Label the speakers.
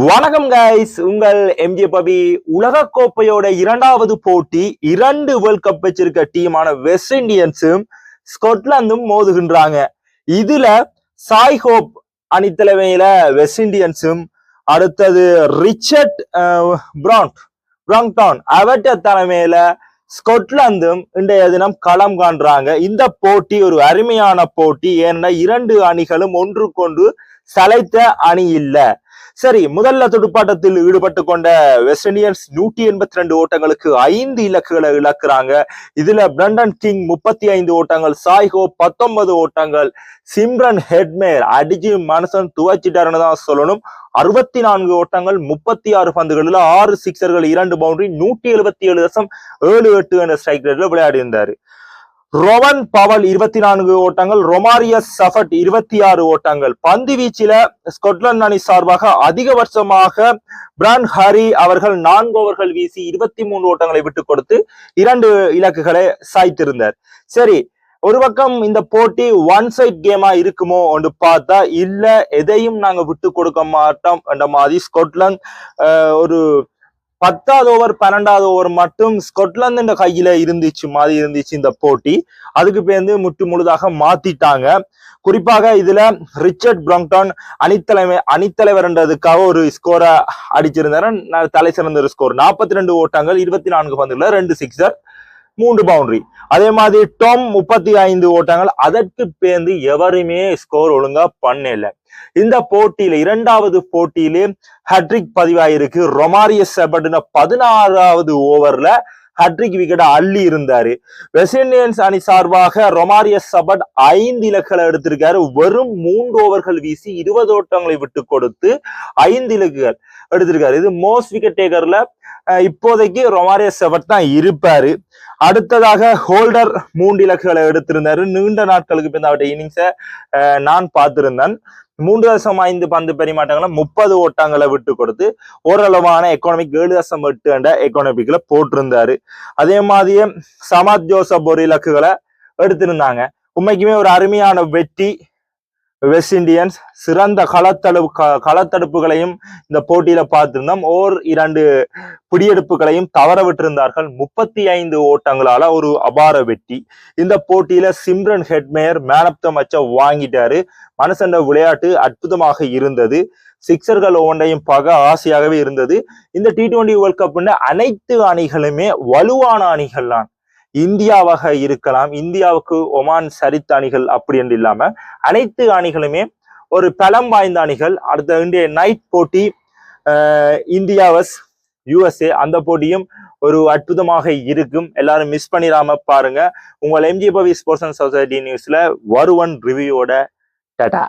Speaker 1: வணக்கம் கைஸ், உங்கள் எம்ஜே பபி. உலக கோப்பையோட இரண்டாவது போட்டி 2 வேர்ல்ட் கப் வச்சிருக்க டீமான வெஸ்ட் இண்டியன்ஸும் ஸ்காட்லாந்தும் மோதுகின்றாங்க. இதுல சாய் ஹோப் அணித்தலைமையில வெஸ்ட் இண்டியன்ஸும், அடுத்தது ரிச்சர்ட் பிராங்டன் அவட்ட தலைமையில ஸ்காட்லாந்தும் இன்றைய தினம் களம் காண்றாங்க. இந்த போட்டி ஒரு அருமையான போட்டி. ஏன்னா 2 அணிகளும் ஒன்றுக்கொன்று சளைத்த அணி இல்ல. சரி, முதல்ல துடுப்பாட்டத்தில் ஈடுபட்டு கொண்ட வெஸ்ட் இண்டியன்ஸ் 182 ஓட்டங்களுக்கு 5 இலக்குகளை இழக்கிறாங்க. இதுல பிரண்டன் கிங் 35 ஓட்டங்கள், சாய் ஹோப் 19 ஓட்டங்கள், சிம்ரன் ஹெட்மேர் அடிச்சு மனுஷன் துவச்சிட்டாருன்னு தான் சொல்லணும். 64 ஓட்டங்கள், 36 பந்துகளில் 6 சிக்ஸர்கள், 2 பவுண்டரி, 177.78 என்ற ஸ்ட்ரைக் ரேட்ல விளையாடி இருந்தாரு. ரோவன் பவல் 24 ஓட்டங்கள், ரொமாரியஸ் சஃபட் 26 ஓட்டங்கள். பந்து வீச்சில ஸ்காட்லாந்து அணி சார்பாக அதிகபட்சமாக பிரான் ஹரி அவர்கள் 4 ஓவர்கள் வீசி 23 ஓட்டங்களை விட்டு கொடுத்து 2 இலக்குகளை சாய்த்திருந்தார். சரி, ஒரு பக்கம் இந்த போட்டி ஒன் சைட் கேமா இருக்குமோ என்று பார்த்தா இல்ல, எதையும் நாங்க விட்டு கொடுக்க மாட்டோம் என்ற மாதிரி ஸ்காட்லாந்து ஒரு 10வது ஓவர் 12வது ஓவர் மட்டும் ஸ்காட்லாந்து கையில இருந்துச்சு இந்த போட்டி. அதுக்கு பேருந்து முழுதாக மாத்திட்டாங்க. குறிப்பாக இதுல ரிச்சர்ட் பிராங்டன் அணித்தலைவர்ன்றதுக்காக ஒரு ஸ்கோரை அடிச்சிருந்தாரு. தலை சிறந்த ஒரு ஸ்கோர் 42 ஓட்டங்கள், 24 பந்துல 2 சிக்ஸர், 3 பவுண்டரி. அதே மாதிரி டாம் 35 ஓட்டங்கள். அதற்கு பேர்ந்து எவருமே ஸ்கோர் ஒழுங்கா பண்ணல. இந்த போட்டியில இரண்டாவது போட்டியிலே ஹட்ரிக் பதிவாயிருக்கு. ரொமாரியஸ் சபட் 16வது ஓவர்ல ஹட்ரிக் விக்கெட் அள்ளி இருந்தாரு. வெஸ்ட் இண்டியன்ஸ் அணி சார்பாக ரொமாரியஸ் சபட் 5 இலக்குகளை எடுத்திருக்காரு. வெறும் 3 ஓவர்கள் வீசி 20 ஓட்டங்களை விட்டு கொடுத்து 5 இலக்குகள் எடுத்திருக்காரு. இது மோஸ்ட் விக்கெட் டேக்கர்ல இப்போதைக்கு ரொமாரியஸ் சபட் தான் இருப்பாரு. அடுத்ததாக ஹோல்டர் 3 இலக்குகளை எடுத்திருந்தாரு. நீண்ட நாட்களுக்கு பின் அவருடைய இன்னிங்ஸை நான் பார்த்திருந்தேன். 3.5 பந்து பரிமாற்றங்களை 30 ஓட்டங்களை விட்டு கொடுத்து ஓரளவான எக்கானமிக் 7.8 என்ற எக்கானமிக்ல போட்டிருந்தாரு. அதே மாதிரியே சமத் ஜோசப் ஒரு இலக்குகளை எடுத்திருந்தாங்க. உண்மைக்குமே ஒரு அருமையான வெற்றி. வெஸ்ட் இண்டியன்ஸ் சிறந்த களத்தடுப்புகளையும் இந்த போட்டியில பார்த்திருந்தோம். 2 பிடியெடுப்புகளையும் தவற விட்டிருந்தார்கள். 35 ஓட்டங்களால ஒரு அபார வெற்றி. இந்த போட்டியில Shimron Hetmyer man of the மேட்சை வாங்கிட்டாரு. மனுஷன் விளையாட்டு அற்புதமாக இருந்தது. சிக்ஸர்கள் ஒவ்வொன்றையும் பார்க்க ஆசையாகவே இருந்தது. இந்த T20 வேர்ல்ட் கப் அனைத்து அணிகளுமே வலுவான அணிகள் தான். இந்தியாவாக இருக்கலாம், இந்தியாவுக்கு ஒமான் சரித்த அணிகள் அப்படி என்று இல்லாம அனைத்து அணிகளுமே ஒரு பலம் வாய்ந்த அணிகள். அடுத்த இந்திய நைட் போட்டி இந்தியா வர்சஸ் USA, அந்த போட்டியும் ஒரு அற்புதமாக இருக்கும். எல்லாரும் மிஸ் பண்ணிடாம பாருங்க. உங்கள் MJ Pavi sports and society நியூஸ்ல வருவன் ரிவ்யூவோட டாடா.